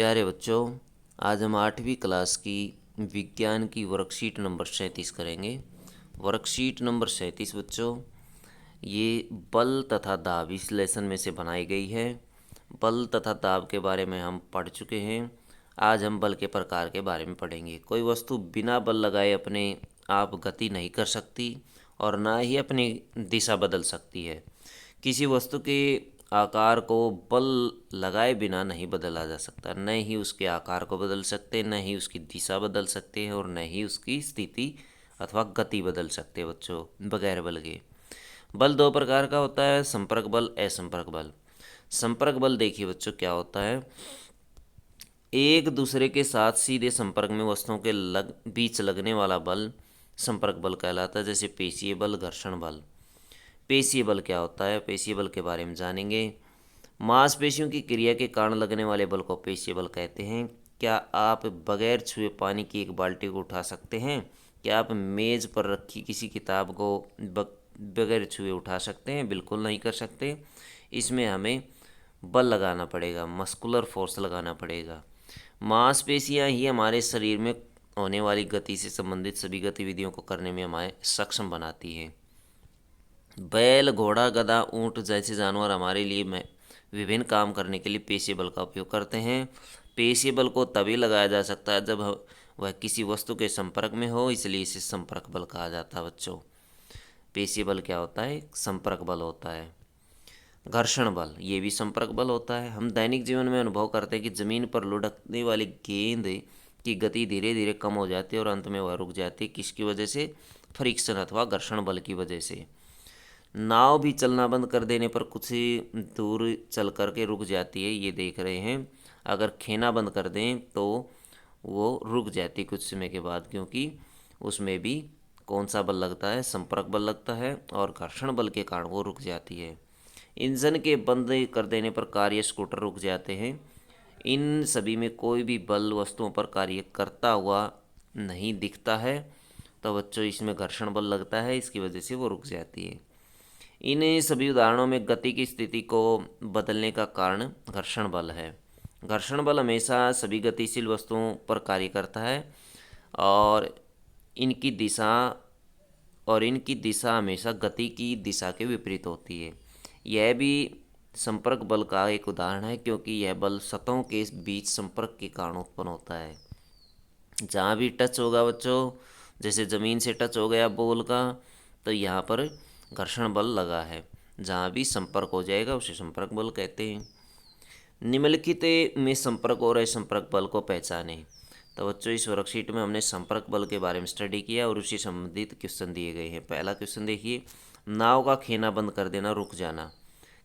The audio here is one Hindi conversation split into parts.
प्यारे बच्चों, आज हम 8वीं क्लास की विज्ञान की वर्कशीट नंबर 37 करेंगे। वर्कशीट नंबर 37 बच्चों, ये बल तथा दाब इस लेसन में से बनाई गई है। बल तथा दाब के बारे में हम पढ़ चुके हैं। आज हम बल के प्रकार के बारे में पढ़ेंगे। कोई वस्तु बिना बल लगाए अपने आप गति नहीं कर सकती और ना ही अपनी दिशा बदल सकती है। किसी वस्तु के आकार को बल लगाए बिना नहीं बदला जा सकता। न ही उसके आकार को बदल सकते, न ही उसकी दिशा बदल सकते हैं और न ही उसकी स्थिति अथवा गति बदल सकते बच्चों, बगैर बल के। बल दो प्रकार का होता है, संपर्क बल, असंपर्क बल। संपर्क बल देखिए बच्चों क्या होता है। एक दूसरे के साथ सीधे संपर्क में वस्तुओं के बीच लगने वाला बल संपर्क बल कहलाता है। जैसे पेशीय बल, घर्षण बल। पेशीय बल क्या होता है, पेशीय बल के बारे में जानेंगे। मांसपेशियों की क्रिया के कारण लगने वाले बल को पेशीय बल कहते हैं। क्या आप बगैर छुए पानी की एक बाल्टी को उठा सकते हैं? क्या आप मेज़ पर रखी किसी किताब को बगैर छुए उठा सकते हैं? बिल्कुल नहीं कर सकते। इसमें हमें बल लगाना पड़ेगा, मस्कुलर फोर्स लगाना पड़ेगा। मांसपेशियां ही हमारे शरीर में होने वाली गति से संबंधित सभी गतिविधियों को करने में हमें सक्षम बनाती है। बैल, घोड़ा, गधा, ऊंट जैसे जानवर हमारे लिए विभिन्न काम करने के लिए पेशीय बल का उपयोग करते हैं। पेशीय बल को तभी लगाया जा सकता है जब वह किसी वस्तु के संपर्क में हो, इसलिए इसे संपर्क बल कहा जाता है बच्चों। पेशीय बल क्या होता है? संपर्क बल होता है। घर्षण बल, ये भी संपर्क बल होता है। हम दैनिक जीवन में अनुभव करते हैं कि जमीन पर लुढ़कने वाली गेंद की गति धीरे धीरे कम हो जाती है और अंत में वह रुक जाती है। किसकी वजह से? फ्रिक्शन अथवा घर्षण बल की वजह से। नाव भी चलना बंद कर देने पर कुछ ही दूर चल करके रुक जाती है, ये देख रहे हैं। अगर खेना बंद कर दें तो वो रुक जाती कुछ समय के बाद, क्योंकि उसमें भी कौन सा बल लगता है? संपर्क बल लगता है और घर्षण बल के कारण वो रुक जाती है। इंजन के बंद कर देने पर कार या स्कूटर रुक जाते हैं। इन सभी में कोई भी बल वस्तुओं पर कार्य करता हुआ नहीं दिखता है, तो बच्चों इसमें घर्षण बल लगता है, इसकी वजह से वो रुक जाती है। इन सभी उदाहरणों में गति की स्थिति को बदलने का कारण घर्षण बल है। घर्षण बल हमेशा सभी गतिशील वस्तुओं पर कार्य करता है और इनकी दिशा इनकी दिशा हमेशा गति की दिशा के विपरीत होती है। यह भी संपर्क बल का एक उदाहरण है, क्योंकि यह बल सतहों के बीच संपर्क के कारण उत्पन्न होता है। जहाँ भी टच होगा बच्चों, जैसे ज़मीन से टच हो गया बॉल का, तो यहाँ पर घर्षण बल लगा है। जहाँ भी संपर्क हो जाएगा उसे संपर्क बल कहते हैं। निम्नलिखित में संपर्क और असंपर्क बल को पहचानें। तो बच्चों इस वर्कशीट में हमने संपर्क बल के बारे में स्टडी किया और उसी संबंधित क्वेश्चन दिए गए हैं। पहला क्वेश्चन देखिए, नाव का खेना बंद कर देना, रुक जाना।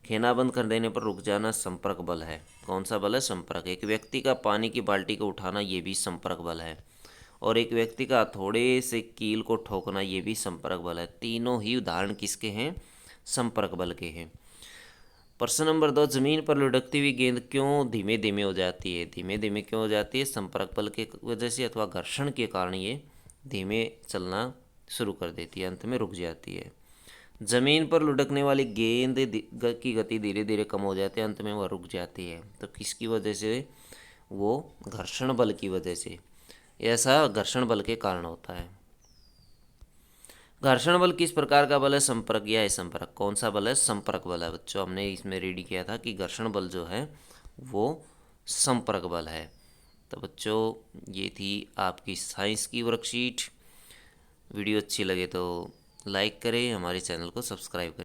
खेना बंद कर देने पर रुक जाना संपर्क बल है। कौन सा बल है? संपर्क। एक व्यक्ति का पानी की बाल्टी को उठाना, ये भी संपर्क बल है। और एक व्यक्ति का हथौड़े से कील को ठोकना, ये भी संपर्क बल है। तीनों ही उदाहरण किसके हैं? संपर्क बल के हैं। प्रश्न नंबर 2, जमीन पर लुढ़कती हुई गेंद क्यों धीमे धीमे हो जाती है? धीमे धीमे क्यों हो जाती है? संपर्क बल के वजह से अथवा घर्षण के कारण ये धीमे चलना शुरू कर देती है, अंत में रुक जाती है। जमीन पर लुढ़कने वाली गेंद की गति धीरे धीरे कम हो जाती है, अंत में वह रुक जाती है। तो किसकी वजह से? वो घर्षण बल की वजह से। ऐसा घर्षण बल के कारण होता है। घर्षण बल किस प्रकार का बल है? संपर्क या असंपर्क? कौन सा बल है? संपर्क बल है बच्चों। हमने इसमें रेडी किया था कि घर्षण बल जो है वो संपर्क बल है। तो बच्चों ये थी आपकी साइंस की वर्कशीट। वीडियो अच्छी लगे तो लाइक करें, हमारे चैनल को सब्सक्राइब करें।